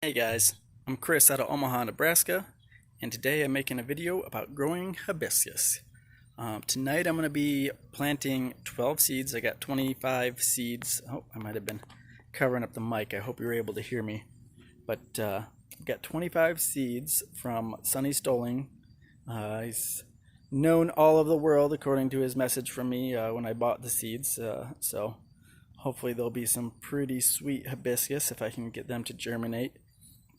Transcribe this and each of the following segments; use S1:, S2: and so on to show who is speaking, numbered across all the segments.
S1: Hey guys, I'm Chris out of Omaha, Nebraska, and today I'm making a video about growing hibiscus. Tonight I'm going to be planting 12 seeds. I got 25 seeds. Oh, I might have been covering up the mic. I hope you were able to hear me. But I've got 25 seeds from Sonny Stoling. He's known all over the world according to his message from me when I bought the seeds. So hopefully there'll be some pretty sweet hibiscus if I can get them to germinate.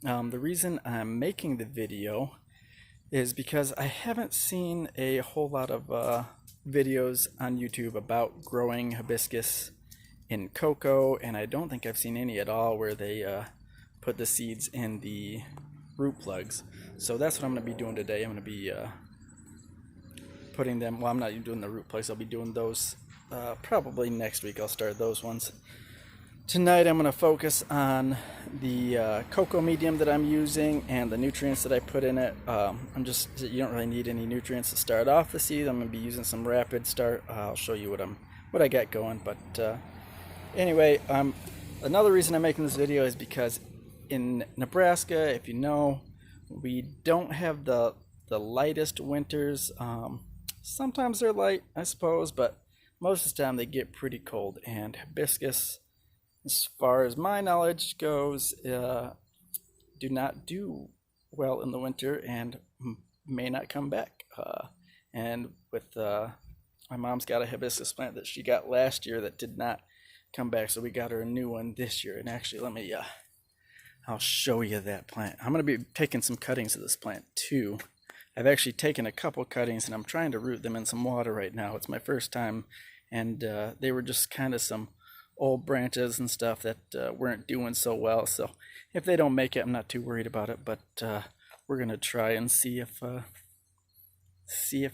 S1: The reason I'm making the video is because I haven't seen a whole lot of videos on YouTube about growing hibiscus in Coco, and I don't think I've seen any at all where they put the seeds in the root plugs. So that's what I'm going to be doing today. I'm going to be putting them, well, I'm not even doing the root plugs, I'll be doing those probably next week. I'll start those ones. Tonight I'm going to focus on the cocoa medium that I'm using and the nutrients that I put in it. You don't really need any nutrients to start off the seed. I'm going to be using some rapid start. I'll show you what I got going. But anyway, another reason I'm making this video is because in Nebraska, if you know, we don't have the lightest winters. Sometimes they're light, I suppose, but most of the time they get pretty cold, and hibiscus, as far as my knowledge goes, do not do well in the winter and may not come back. And with my mom's got a hibiscus plant that she got last year that did not come back, so we got her a new one this year. And actually, I'll show you that plant. I'm going to be taking some cuttings of this plant too. I've actually taken a couple cuttings and I'm trying to root them in some water right now. It's my first time, and they were just kind of some old branches and stuff that weren't doing so well. So if they don't make it, I'm not too worried about it. But we're gonna try and see if I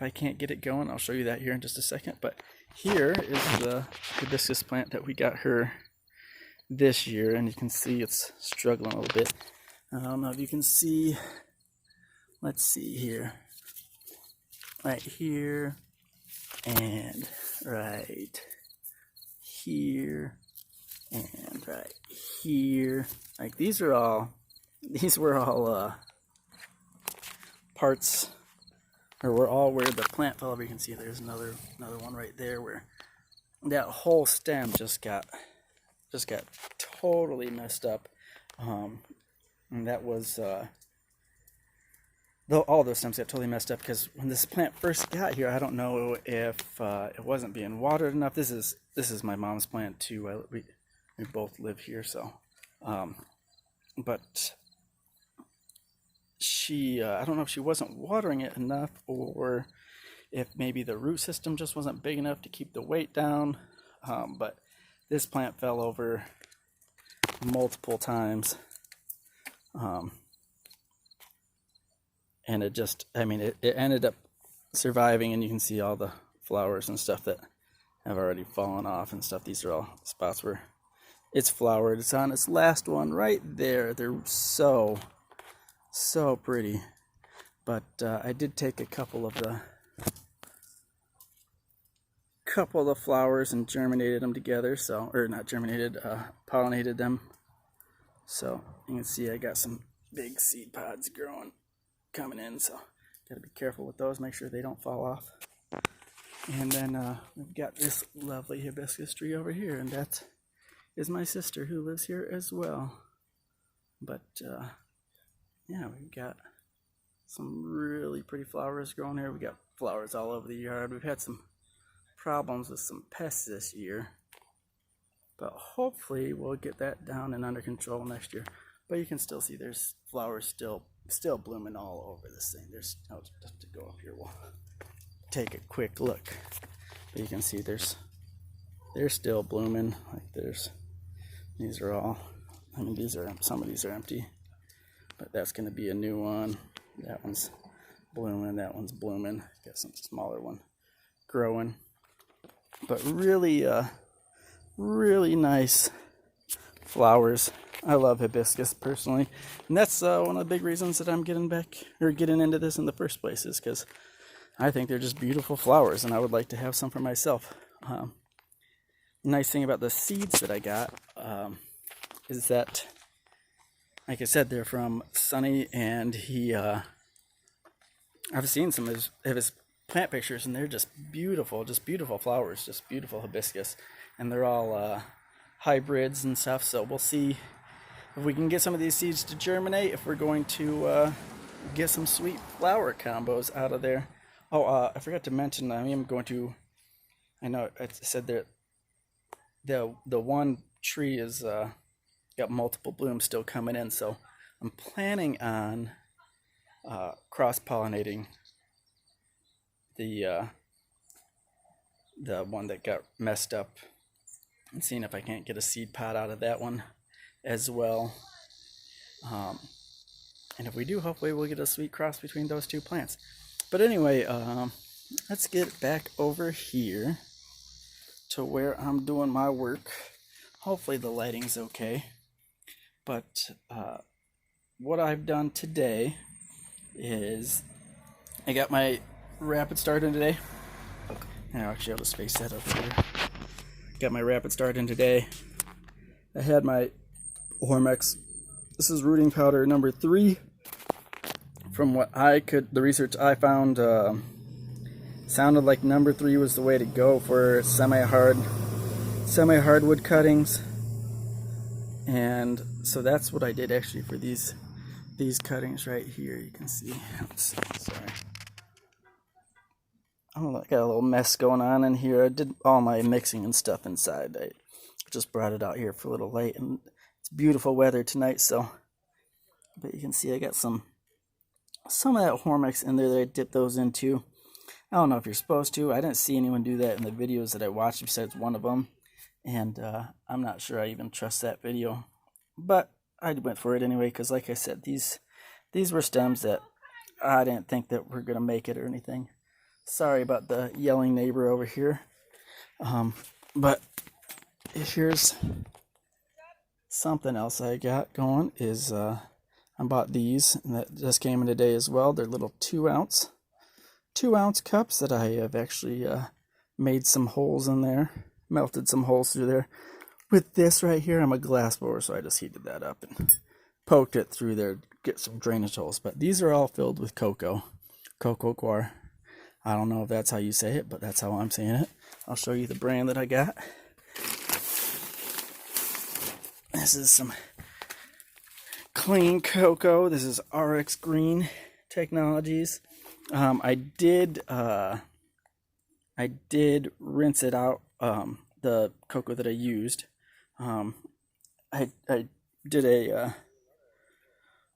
S1: can't get it going. I'll show you that here in just a second. But here is the hibiscus plant that we got her this year, and you can see it's struggling a little bit. I don't know if you can see. Let's see here, right here, and right here, and right here. Like these were all parts, or were all where the plant fell over. You can see there's another one right there where that whole stem just got totally messed up. And that was though all those stems got totally messed up because when this plant first got here, I don't know if it wasn't being watered enough. This is my mom's plant too. We both live here, so but she I don't know if she wasn't watering it enough, or if maybe the root system just wasn't big enough to keep the weight down. But this plant fell over multiple times. And it just, it ended up surviving, and you can see all the flowers and stuff that have already fallen off and stuff. These are all spots where it's flowered. It's on its last one right there. They're so pretty. But I did take a couple of the flowers and germinated them together. So, or not germinated, pollinated them. So you can see I got some big seed pods coming in, so gotta be careful with those, make sure they don't fall off. And then we've got this lovely hibiscus tree over here, and that is my sister who lives here as well. But yeah, we've got some really pretty flowers growing here. We got flowers all over the yard. We've had some problems with some pests this year, but hopefully we'll get that down and under control next year. But you can still see there's flowers still blooming all over this thing. I'll just have to go up here. We'll take a quick look. But you can see they're still blooming. Like these are all, some of these are empty. But that's going to be a new one. That one's blooming. That one's blooming. Got some smaller one growing. But really nice flowers. I love hibiscus personally, and that's one of the big reasons that I'm getting into this in the first place, is because I think they're just beautiful flowers, and I would like to have some for myself. Nice thing about the seeds that I got is that like I said, they're from Sunny, and I've seen some of his plant pictures, and they're just beautiful flowers, just beautiful hibiscus, and they're all hybrids and stuff. So we'll see if we can get some of these seeds to germinate, if we're going to get some sweet flower combos out of there. Oh, I forgot to mention, I am going to, I know I said that the one tree is got multiple blooms still coming in, so I'm planning on cross-pollinating the one that got messed up, and seeing if I can't get a seed pod out of that one as well. And if we do, hopefully we'll get a sweet cross between those two plants. But anyway, let's get back over here to where I'm doing my work. Hopefully the lighting's okay. But what I've done today is I got my rapid start in today. Now actually I'll just face that over here. Got my rapid start in today. I had my Hormex. This is rooting powder number 3. From what the research I found, sounded like number 3 was the way to go for semi-hardwood cuttings. And so that's what I did actually for these cuttings right here. You can see. Sorry. I got a little mess going on in here. I did all my mixing and stuff inside. I just brought it out here for a little late, and it's beautiful weather tonight, so but you can see I got some of that Hormex in there that I dipped those into. I don't know if you're supposed to. I didn't see anyone do that in the videos that I watched besides one of them, and I'm not sure I even trust that video, but I went for it anyway, because like I said, these were stems that I didn't think that were gonna make it or anything. Sorry about the yelling neighbor over here, but here's something else I got going. Is I bought these, and that just came in today as well. They're little 2-ounce cups that I have actually made some holes in there, melted some holes through there. With this right here, I'm a glass blower, so I just heated that up and poked it through there, get some drainage holes. But these are all filled with Coco coir. I don't know if that's how you say it, but that's how I'm saying it. I'll show you the brand that I got. This is some clean cocoa. This is RX Green Technologies. I did rinse it out, the cocoa that I used. I did a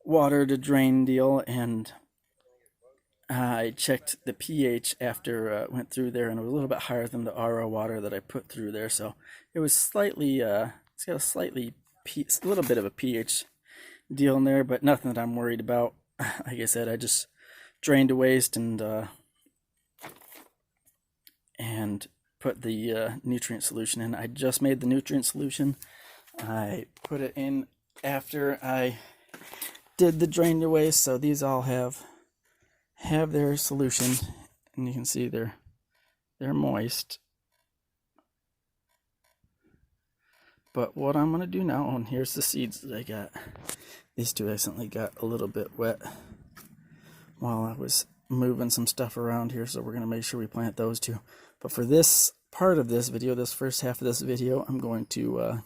S1: water to drain deal, and I checked the pH after it went through there, and it was a little bit higher than the RO water that I put through there. So it was slightly, it's got a little bit of a pH deal in there, but nothing that I'm worried about. Like I said, I just drained the waste and put the nutrient solution in. I just made the nutrient solution. I put it in after I did the drain the waste, so these all have their solution, and you can see they're moist. But what I'm going to do now, and here's the seeds that I got. These two accidentally got a little bit wet while I was moving some stuff around here, so we're going to make sure we plant those two. But for this part of this video, this first half of this video, I'm going to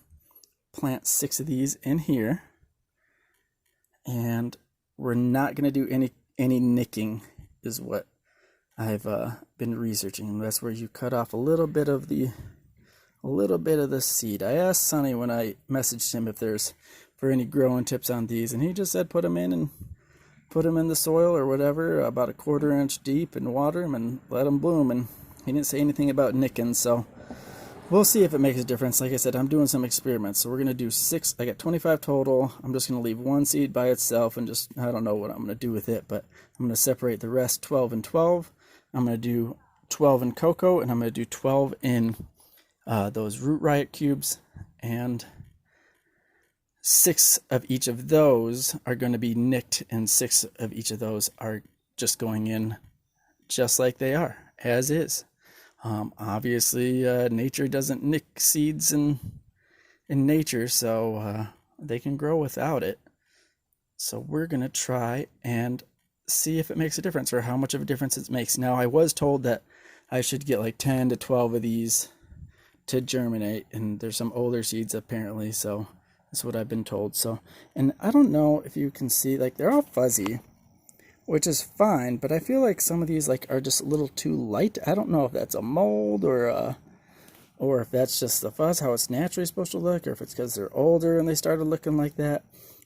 S1: plant 6 of these in here, and we're not going to do any nicking, is what I've been researching. And that's where you cut off a little bit of the seed. I asked Sonny when I messaged him if there's for any growing tips on these, and he just said put them in the soil or whatever, about a 1/4 inch deep, and water them and let them bloom. And he didn't say anything about nicking, so we'll see if it makes a difference. Like I said, I'm doing some experiments, so we're gonna do 6. I got 25 total. I'm just gonna leave 1 seed by itself, and just, I don't know what I'm gonna do with it, but I'm gonna separate the rest 12 and 12. I'm gonna do 12 in cocoa, and I'm gonna do 12 in those root riot cubes, and 6 of each of those are going to be nicked, and 6 of each of those are just going in just like they are, as is. Obviously, nature doesn't nick seeds in nature, so they can grow without it. So we're going to try and see if it makes a difference or how much of a difference it makes. Now, I was told that I should get like 10 to 12 of these to germinate, and there's some older seeds apparently, so that's what I've been told. So, and I don't know if you can see, like, they're all fuzzy, which is fine, but I feel like some of these like are just a little too light. I don't know if that's a mold or if that's just the fuzz, how it's naturally supposed to look, or if it's because they're older and they started looking like that.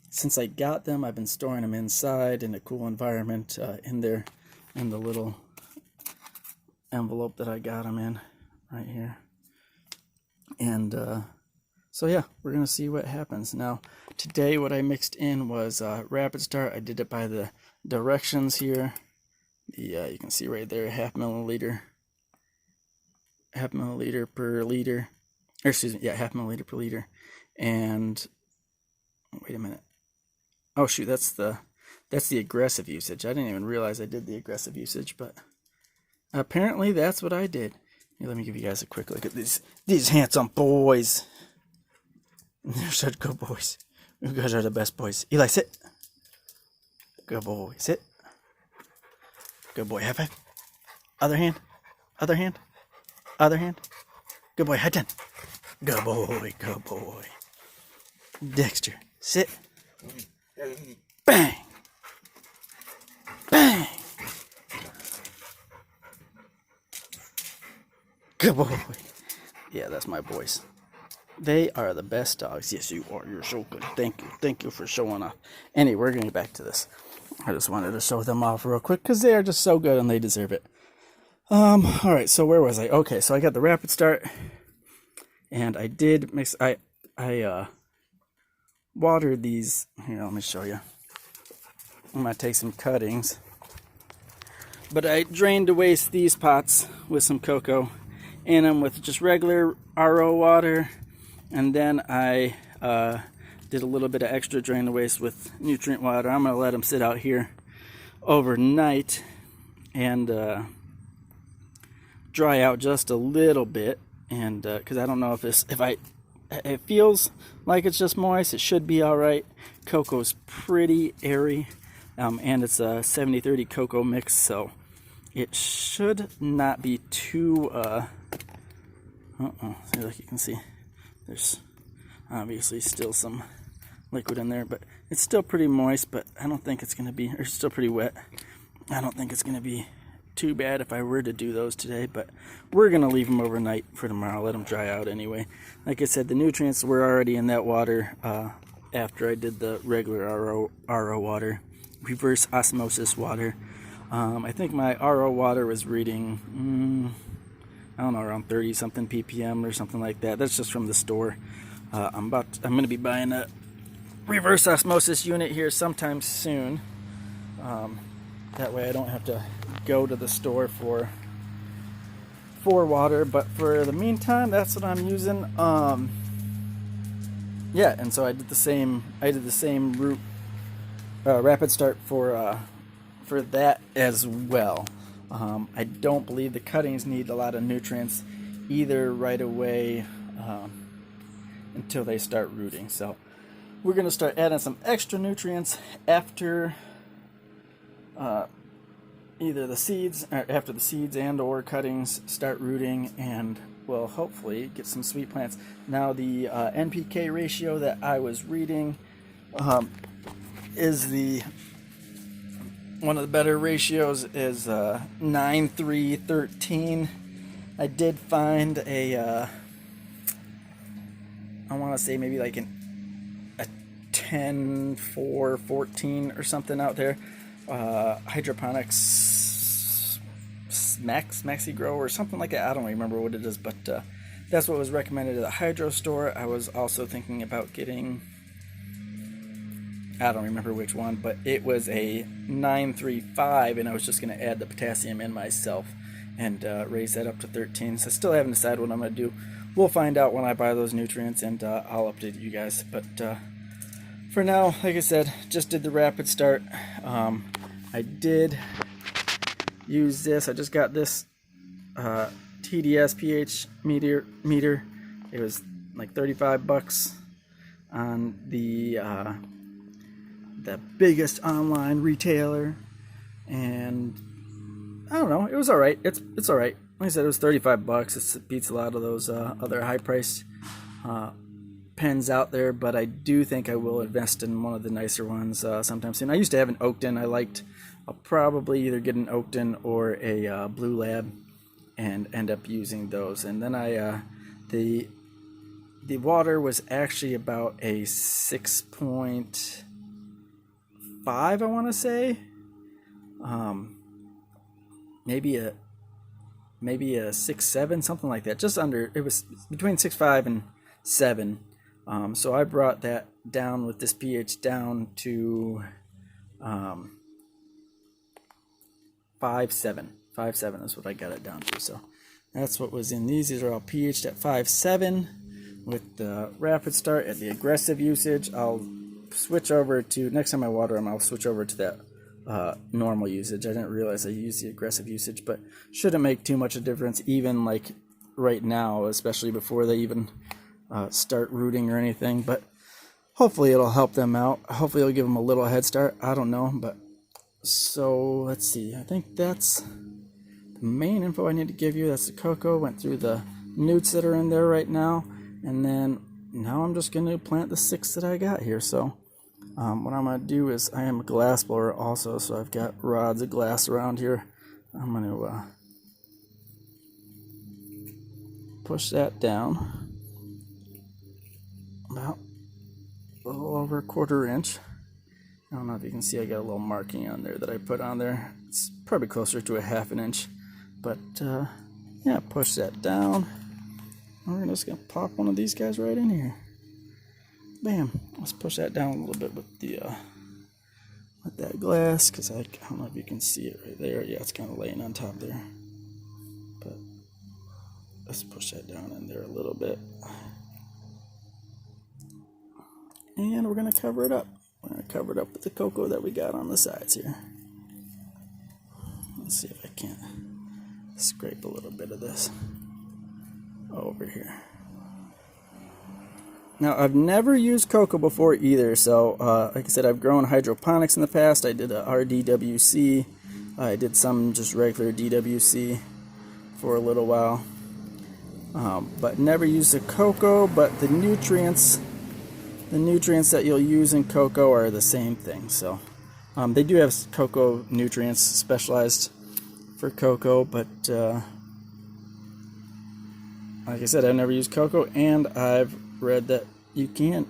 S1: Since I got them, I've been storing them inside in a cool environment in the little envelope that I got them in right here. And so yeah, we're gonna see what happens. Now today what I mixed in was Rapid Start. I did it by the directions here. You can see right there, half milliliter per liter, or excuse me, yeah, half milliliter per liter. And wait a minute, oh shoot, that's the aggressive usage. I didn't even realize I did the aggressive usage, but apparently that's what I did. Here, let me give you guys a quick look at these handsome boys. They're such good boys. You guys are the best boys. Eli, sit. Good boy, sit. Good boy, high five. Other hand. Other hand. Other hand. Good boy, high 10. Good boy, good boy. Dexter, sit. Bang. Bang. Good boy. Yeah, that's my boys. They are the best dogs. Yes, you are. You're so good. Thank you. Thank you for showing off. Anyway, we're going to get back to this. I just wanted to show them off real quick because they are just so good and they deserve it. All right, so where was I? Okay, so I got the Rapid Start, and I did mix. I watered these. Here, let me show you. I'm going to take some cuttings. But I drained to waste these pots with some Coco in them with just regular RO water. And then I did a little bit of extra drain to waste with nutrient water. I'm going to let them sit out here overnight and dry out just a little bit. And because I don't know if it feels like it's just moist. It should be all right. Coco's pretty airy, and it's a 70-30 Coco mix, so it should not be too. See, like you can see, there's obviously still some liquid in there, but it's still pretty moist. But I don't think it's gonna be, or still pretty wet. I don't think it's gonna be too bad if I were to do those today, but we're gonna leave them overnight for tomorrow. Let them dry out anyway. Like I said, the nutrients were already in that water after I did the regular RO water, reverse osmosis water. I think my RO water was reading I don't know, around 30 something ppm or something like that. That's just from the store. I'm gonna be buying a reverse osmosis unit here sometime soon. That way I don't have to go to the store for water, but for the meantime, that's what I'm using. Yeah, and so I did the same route Rapid Start for that as well. I don't believe the cuttings need a lot of nutrients either right away until they start rooting. So we're going to start adding some extra nutrients after either the seeds, or after the seeds and or cuttings start rooting, and we'll hopefully get some sweet plants. Now the NPK ratio that I was reading is one of the better ratios is 9:3:13. I did find a I want to say maybe like a 10:4:14 or something out there. Hydroponics Maxi Grow or something like that. I don't remember what it is, but that's what was recommended at the hydro store. I was also thinking about getting, I don't remember which one, but it was a 935, and I was just going to add the potassium in myself and raise that up to 13. So I still haven't decided what I'm going to do. We'll find out when I buy those nutrients, and I'll update you guys. But for now, like I said, just did the Rapid Start. I did use this. I just got this TDS pH meter. It was like $35 on the the biggest online retailer, and I don't know, it was alright. It's alright. Like I said, it was 35 bucks. It beats a lot of those other high-priced pens out there, but I do think I will invest in one of the nicer ones sometime soon. I used to have an Oakton. I'll probably either get an Oakton or a Blue Lab and end up using those. And then the water was actually about a 6.5, I want to say. Maybe a 6.7, something like that. Just under. It was between 6.5 and 7. So I brought that down with this pH down to 5.7. 5.7 is what I got it down to. So that's what was in these. These are all pH'd at 5.7 with the rapid start. At the aggressive usage, I'll switch over to, next time I water them, I'll switch over to that normal usage. I didn't realize I used the aggressive usage, but shouldn't make too much of a difference, even like right now, especially before they even start rooting or anything. But hopefully it'll help them out. Hopefully it'll give them a little head start. I don't know, but so let's see. I think that's the main info I need to give you. That's the Coco. Went through the newts that are in there right now, and then now I'm just going to plant the 6 that I got here. So what I'm going to do is, I am a glass blower also, so I've got rods of glass around here. I'm going to push that down about a little over 1/4 inch. I don't know if you can see, I got a little marking on there that I put on there. It's probably closer to a 1/2 inch, but yeah, push that down. And we're just going to pop one of these guys right in here. Bam. Let's push that down a little bit with the with that glass, because I don't know if you can see it right there. Yeah, it's kind of laying on top there. But let's push that down in there a little bit. And we're going to cover it up. We're going to cover it up with the Coco that we got on the sides here. Let's see if I can't scrape a little bit of this over here. Now, I've never used Coco before either, so like I said, I've grown hydroponics in the past. I did a RDWC. I did some just regular DWC for a little while, but never used the Coco. But the nutrients that you'll use in Coco are the same thing. So they do have Coco nutrients specialized for Coco, but like I said, I've never used Coco, and I've read that you can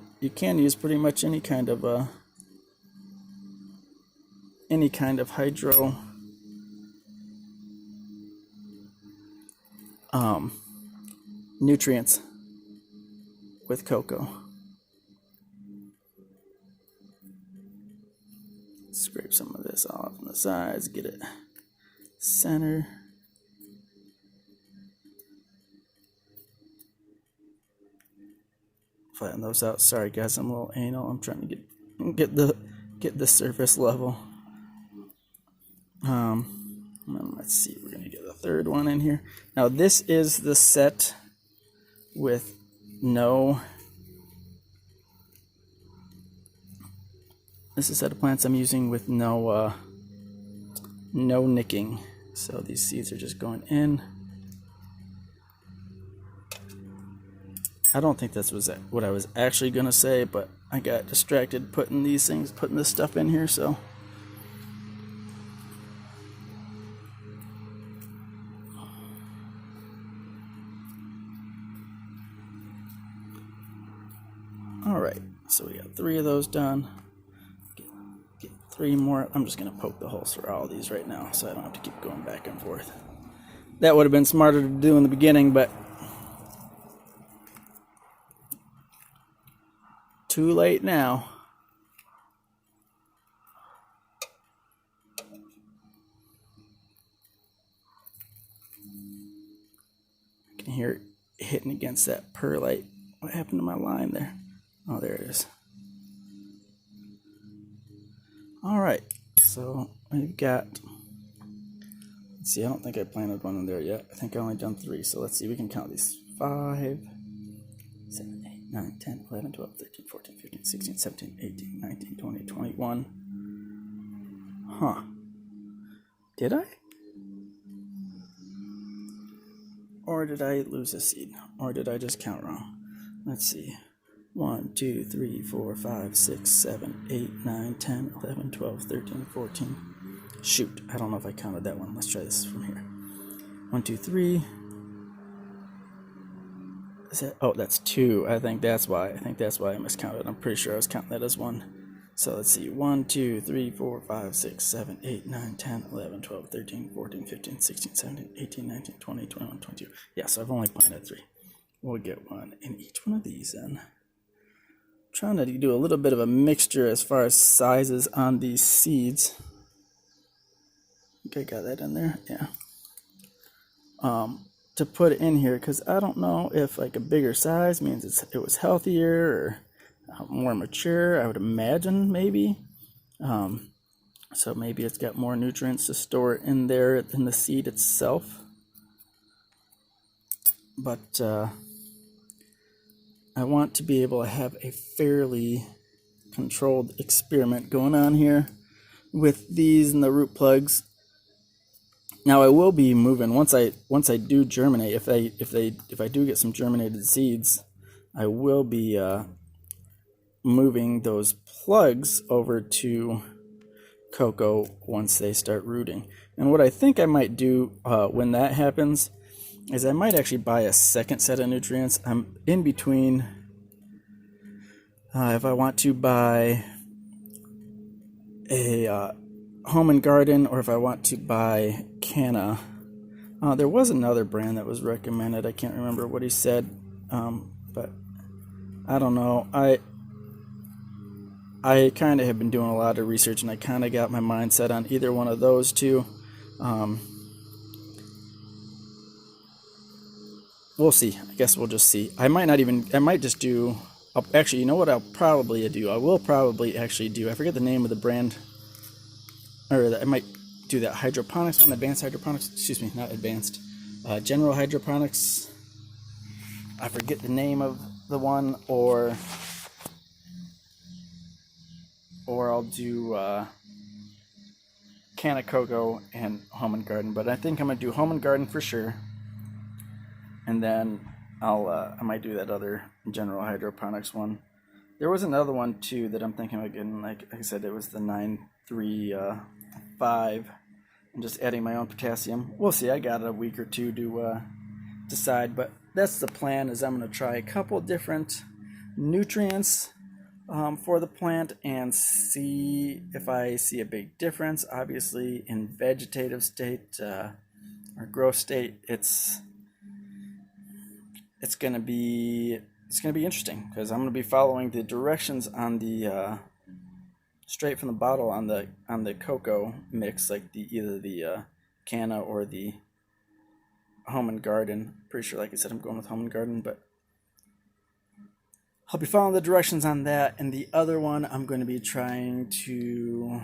S1: use pretty much any kind of hydro nutrients with Coco. Scrape some of this off on the sides, get it center. Flatten those out. Sorry guys, I'm a little anal. I'm trying to get the surface level. Let's see, we're gonna get the third one in here. Now this is the set with no. This is a set of plants I'm using with no nicking. So these seeds are just going in. I don't think this was what I was actually gonna say, but I got distracted putting this stuff in here, so. All right, so we got 3 of those done. Get 3 more. I'm just gonna poke the holes for all of these right now, so I don't have to keep going back and forth. That would have been smarter to do in the beginning, but too late now. I can hear it hitting against that perlite. What happened to my line there? Oh, there it is. All right, so we've got, let's see, I don't think I planted one in there yet. I think I only done 3, so let's see, we can count these. 5, 7, 8, 9, 10, 11, 12, 13, 14, 15, 16, 17, 18, 19, 20, 21. Huh. Did I? Or did I lose a seed? Or did I just count wrong? Let's see. 1, 2, 3, 4, 5, 6, 7, 8, 9, 10, 11, 12, 13, 14. Shoot, I don't know if I counted that one. Let's try this from here. 1, 2, 3. Is that, oh, that's 2. I think that's why I miscounted. I'm pretty sure I was counting that as 1. So let's see. 1, 2, 3, 4, 5, 6, 7, 8, 9, 10, 11, 12, 13, 14, 15, 16, 17, 18, 19, 20, 21, 22. Yeah, so I've only planted 3. We'll get 1 in each one of these then. Trying to do a little bit of a mixture as far as sizes on these seeds. Okay, got that in there. Yeah. To put it in here, because I don't know if like a bigger size means it was healthier or more mature. I would imagine maybe. So maybe it's got more nutrients to store in there in the seed itself. But I want to be able to have a fairly controlled experiment going on here with these and the root plugs. Now I will be moving once I do germinate. If I do get some germinated seeds, I will be moving those plugs over to Coco once they start rooting. And what I think I might do when that happens is I might actually buy a second set of nutrients. I'm in between if I want to buy a Home and Garden or if I want to buy Canna. There was another brand that was recommended. I can't remember what he said, but I don't know. I kind of have been doing a lot of research, and I kind of got my mind set on either one of those two. We'll see. I guess we'll just see. I might just do. Actually, you know what I'll probably do? I will probably actually do. I forget the name of the brand. Or I might do that hydroponics one, advanced hydroponics. Excuse me, not advanced. General hydroponics. I forget the name of the one, or I'll do Canna Coco and Home and Garden. But I think I'm gonna do Home and Garden for sure, and then I might do that other general hydroponics one. There was another one too that I'm thinking of getting. Like I said, it was the 935, and just adding my own potassium. We'll see. I got a week or two to decide, but that's the plan. Is I'm gonna try a couple different nutrients for the plant and see if I see a big difference. Obviously, in vegetative state or growth state, it's gonna be interesting because I'm gonna be following the directions on the straight from the bottle on the Coco mix, like either the Canna or the Home and Garden. Pretty sure, like I said, I'm going with Home and Garden, but I'll be following the directions on that. And the other one, I'm going to be trying to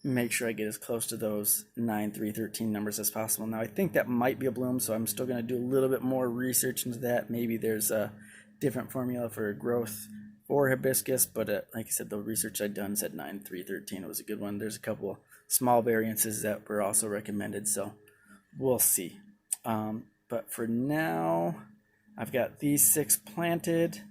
S1: make sure I get as close to those 9, 3, 13 numbers as possible. Now, I think that might be a bloom, so I'm still going to do a little bit more research into that. Maybe there's a different formula for growth for hibiscus, but like I said, the research I'd done said 9, 3, 13. It was a good one. There's a couple small variances that were also recommended, so we'll see. But for now, I've got these 6 planted.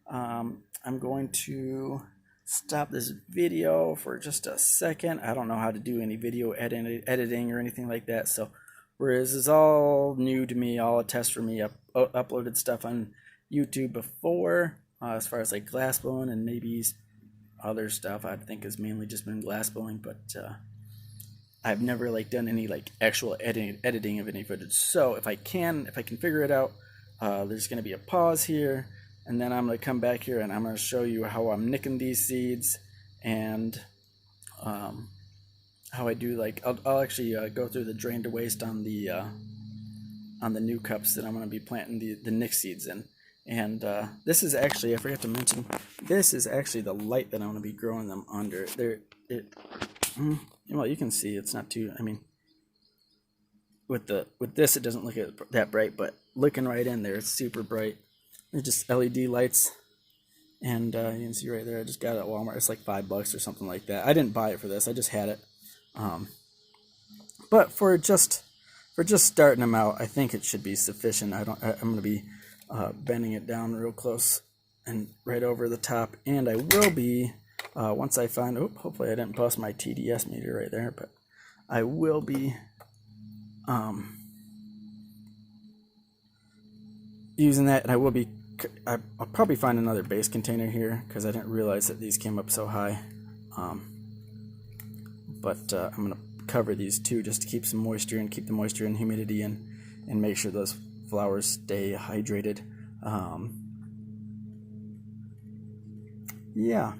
S1: I'm going to stop this video for just a second. I don't know how to do any video editing or anything like that, so whereas this is all new to me, all a test for me. I've uploaded stuff on YouTube before, as far as like glass blowing and maybe other stuff. I think has mainly just been glass blowing, but I've never like done any like actual editing of any footage. So if I can figure it out, there's going to be a pause here, and then I'm going to come back here and I'm going to show you how I'm nicking these seeds and how I do, like I'll actually go through the drain to waste on the new cups that I'm going to be planting the nick seeds in. And this is actually, I forgot to mention, this is actually the light that I'm going to be growing them under. Well, you can see it's not too, I mean, with this it doesn't look that bright, but looking right in there, it's super bright. They're just LED lights. And you can see right there, I just got it at Walmart. It's like $5 or something like that. I didn't buy it for this. I just had it. But for just starting them out, I think it should be sufficient. I'm going to be bending it down real close and right over the top. And I will be, once I find, hopefully I didn't bust my TDS meter right there, but I will be using that, and I'll probably find another base container here because I didn't realize that these came up so high. But I'm going to cover these too just to keep some moisture and keep the moisture and humidity in and make sure those flowers stay hydrated. Yeah,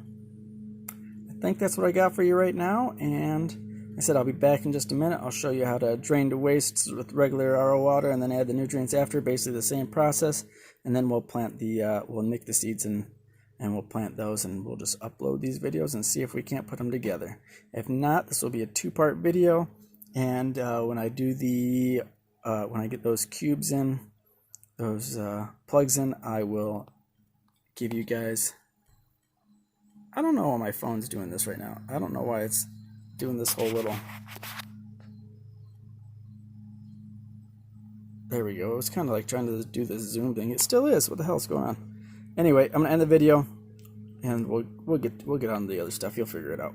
S1: I think that's what I got for you right now, and like I said, I'll be back in just a minute. I'll show you how to drain the wastes with regular RO water and then add the nutrients after, basically the same process. And then we'll plant we'll nick the seeds and we'll plant those, and we'll just upload these videos and see if we can't put them together. If not, this will be a 2-part video. And when I do when I get those cubes in, those plugs in, I will give you guys. I don't know why my phone's doing this right now. I don't know why it's doing this whole little. There we go. It was kind of like trying to do this zoom thing. It still is. What the hell's going on? Anyway, I'm gonna end the video, and we'll get on to the other stuff. You'll figure it out.